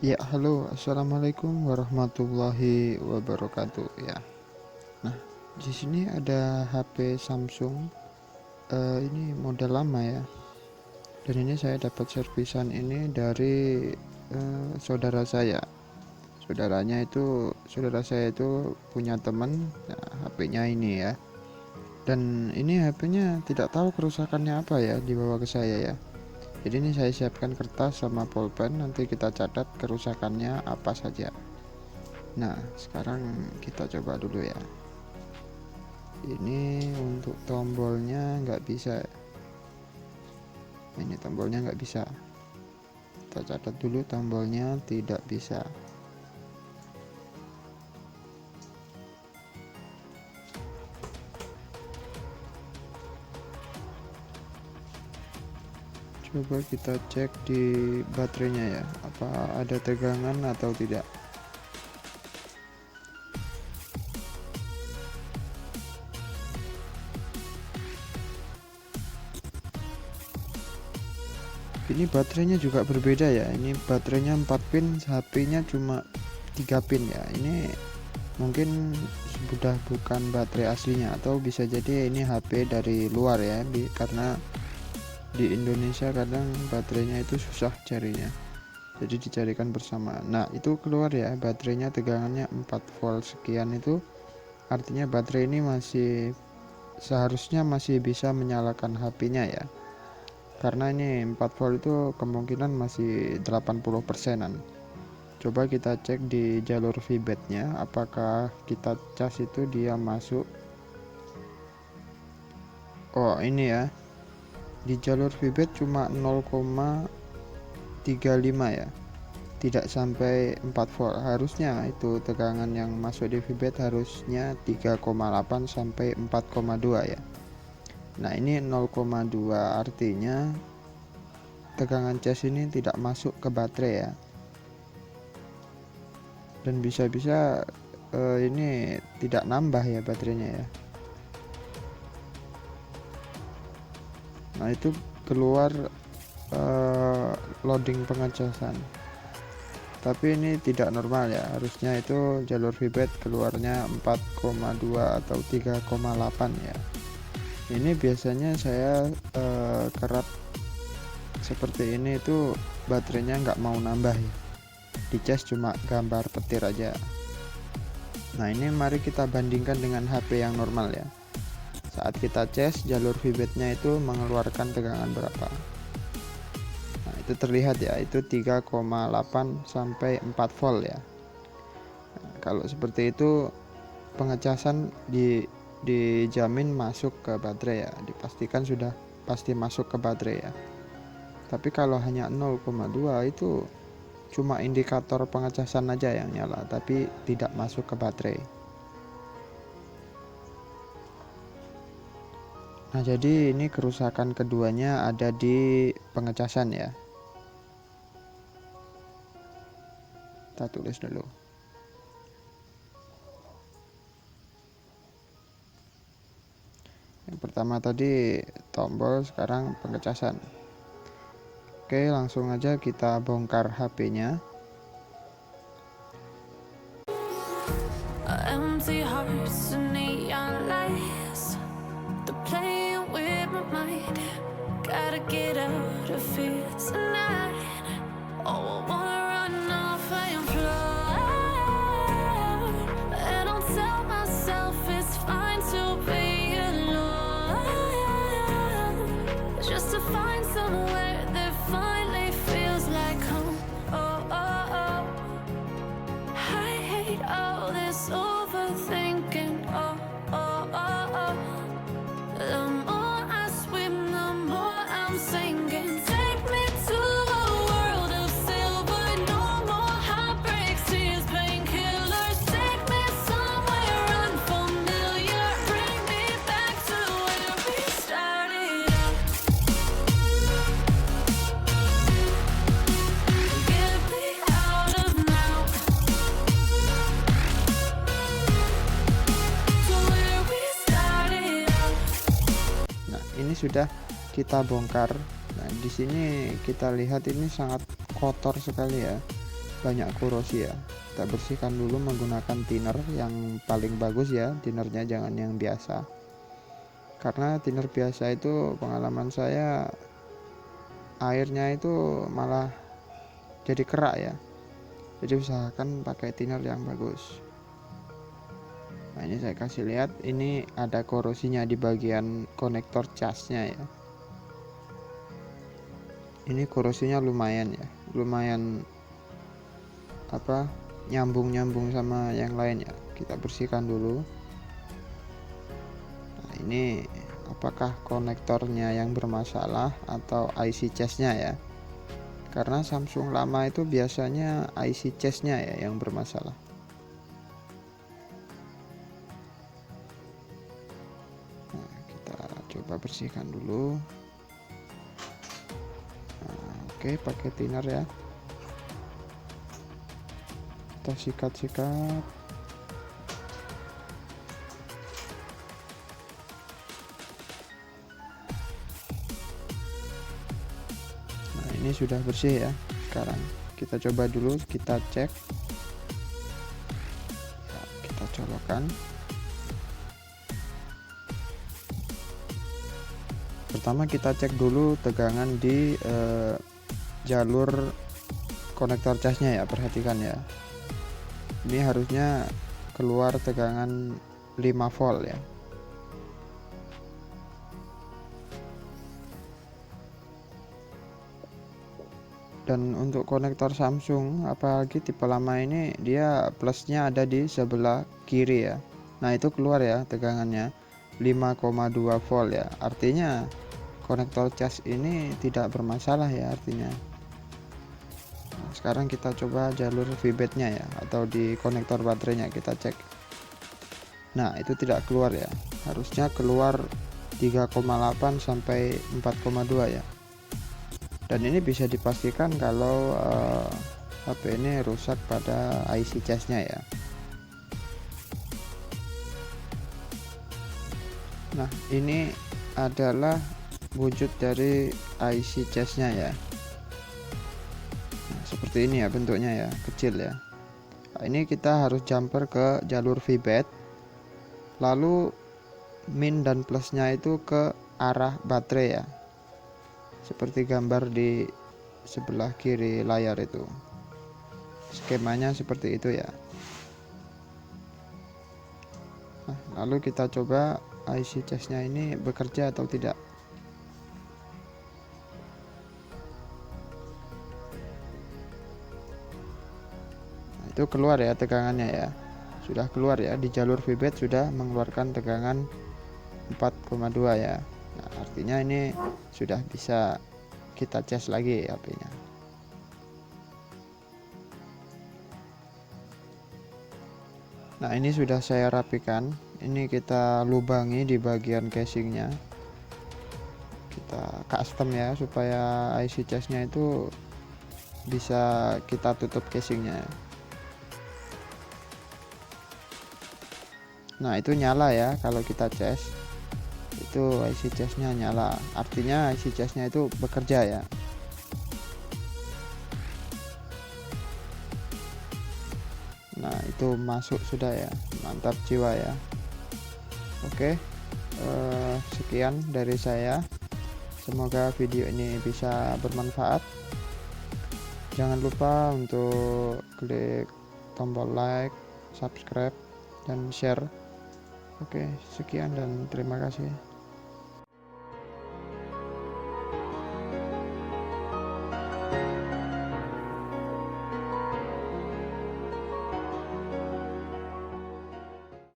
Ya, halo, assalamualaikum warahmatullahi wabarakatuh. Ya, nah di sini ada HP Samsung. Ini model lama ya. Dan ini saya dapat servisan ini dari saudara saya. Saudara saya itu punya teman, ya, HP-nya ini ya. Dan ini HP-nya tidak tahu kerusakannya apa ya dibawa ke saya ya. Jadi ini saya siapkan kertas sama pulpen, nanti kita catat kerusakannya apa saja. Nah, sekarang kita coba dulu ya. Ini untuk tombolnya nggak bisa. Ini tombolnya nggak bisa. Kita catat dulu tombolnya tidak bisa. Coba kita cek di baterainya ya, apa ada tegangan atau tidak. Ini baterainya juga berbeda ya. Ini baterainya 4 pin, HP-nya cuma 3 pin ya. Ini mungkin sudah bukan baterai aslinya, atau bisa jadi ini HP dari luar ya, karena di Indonesia kadang baterainya itu susah carinya, jadi dicarikan bersama. Nah, itu keluar ya, baterainya tegangannya 4 volt sekian. Itu artinya baterai ini seharusnya masih bisa menyalakan HP-nya ya, karena ini 4 volt itu kemungkinan masih 80 persenan. Coba kita cek di jalur VBAT-nya, apakah kita cas itu dia masuk. Oh, ini ya, di jalur VBAT cuma 0,35 ya, tidak sampai 4 volt. Harusnya itu tegangan yang masuk di VBAT harusnya 3,8 sampai 4,2 ya. Nah, ini 0,2, artinya tegangan cas ini tidak masuk ke baterai ya, dan bisa-bisa ini tidak nambah ya baterainya ya. Nah, itu keluar loading pengecasan, tapi ini tidak normal ya. Harusnya itu jalur VBAT keluarnya 4,2 atau 3,8 ya. Ini biasanya saya kerap seperti ini itu baterainya nggak mau nambah ya, di cas cuma gambar petir aja. Nah, ini mari kita bandingkan dengan HP yang normal ya. Saat kita cas, jalur VBAT-nya itu mengeluarkan tegangan berapa. Nah, itu terlihat ya, itu 3,8 sampai 4 volt ya. Nah, kalau seperti itu pengecasan dijamin masuk ke baterai ya, dipastikan sudah pasti masuk ke baterai ya. Tapi kalau hanya 0,2 itu cuma indikator pengecasan aja yang nyala, tapi tidak masuk ke baterai. Nah, jadi ini kerusakan keduanya ada di pengecasan ya. Kita tulis dulu. Yang pertama tadi tombol, sekarang pengecasan. Oke, langsung aja kita bongkar HP-nya. Empty hearts and neon lights, they're playing with my mind. Gotta get out of here tonight. Oh, I wanna run off and fly, and I'll tell myself it's fine to be alone, just to find somewhere that finally feels like home. Oh, oh, oh. I hate all this overthinking. Oh, oh, oh, oh. The more I swim, the more I'm sinking. Take me to a world of silver. No more heartbreaks, tears, painkillers. Take me somewhere unfamiliar. Bring me back to where we started out. Get me out of now. To where we started out. Nah, ini sudah kita bongkar. Nah, di sini kita lihat ini sangat kotor sekali ya. banyak korosi ya. Kita bersihkan dulu menggunakan thinner yang paling bagus ya, thinnernya jangan yang biasa, karena thinner biasa itu pengalaman saya airnya itu malah jadi kerak ya. Jadi usahakan pakai thinner yang bagus. Nah, ini saya kasih lihat, ini ada korosinya di bagian konektor casnya ya. Ini korosinya lumayan ya, lumayan nyambung sama yang lain ya. Kita bersihkan dulu. Nah, ini apakah konektornya yang bermasalah atau IC chasnya ya, karena Samsung lama itu biasanya IC chasnya ya yang bermasalah. Nah, kita coba bersihkan dulu. Nah, oke, pakai thinner ya, kita sikat-sikat. Nah, ini sudah bersih ya. Sekarang kita coba dulu, kita cek. Nah, kita colokkan. Pertama kita cek dulu tegangan di jalur konektor casnya ya, perhatikan ya. Ini harusnya keluar tegangan 5 volt ya. Dan untuk konektor Samsung apalagi tipe lama ini, dia plusnya ada di sebelah kiri ya. Nah, itu keluar ya tegangannya 5,2 volt ya. Artinya konektor cas ini tidak bermasalah ya artinya. Nah, sekarang kita coba jalur VBAT-nya ya, atau di konektor baterainya kita cek. Nah, itu tidak keluar ya. Harusnya keluar 3,8 sampai 4,2 ya. Dan ini bisa dipastikan kalau HP ini rusak pada IC chasnya ya. Nah, ini adalah wujud dari IC chasnya ya. Nah, seperti ini ya bentuknya ya, kecil ya. Nah, ini kita harus jumper ke jalur VBAT, lalu min dan plusnya itu ke arah baterai ya, seperti gambar di sebelah kiri layar itu. Skemanya seperti itu ya. Nah, lalu kita coba IC chasnya ini bekerja atau tidak. Nah, itu keluar ya tegangannya ya. Sudah keluar ya, di jalur VBAT sudah mengeluarkan tegangan 4,2 ya. Nah, artinya ini sudah bisa kita cas lagi HP-nya. Nah, ini sudah saya rapikan. Ini kita lubangi di bagian casingnya. Kita custom ya, supaya IC chasnya itu bisa kita tutup casingnya. Nah, itu nyala ya kalau kita cas. Itu IC chasnya nyala, artinya IC chasnya itu bekerja ya. Nah, itu masuk sudah ya, mantap jiwa ya. Oke, sekian dari saya, semoga video ini bisa bermanfaat. Jangan lupa untuk klik tombol like, subscribe, dan share. Oke, sekian dan terima kasih.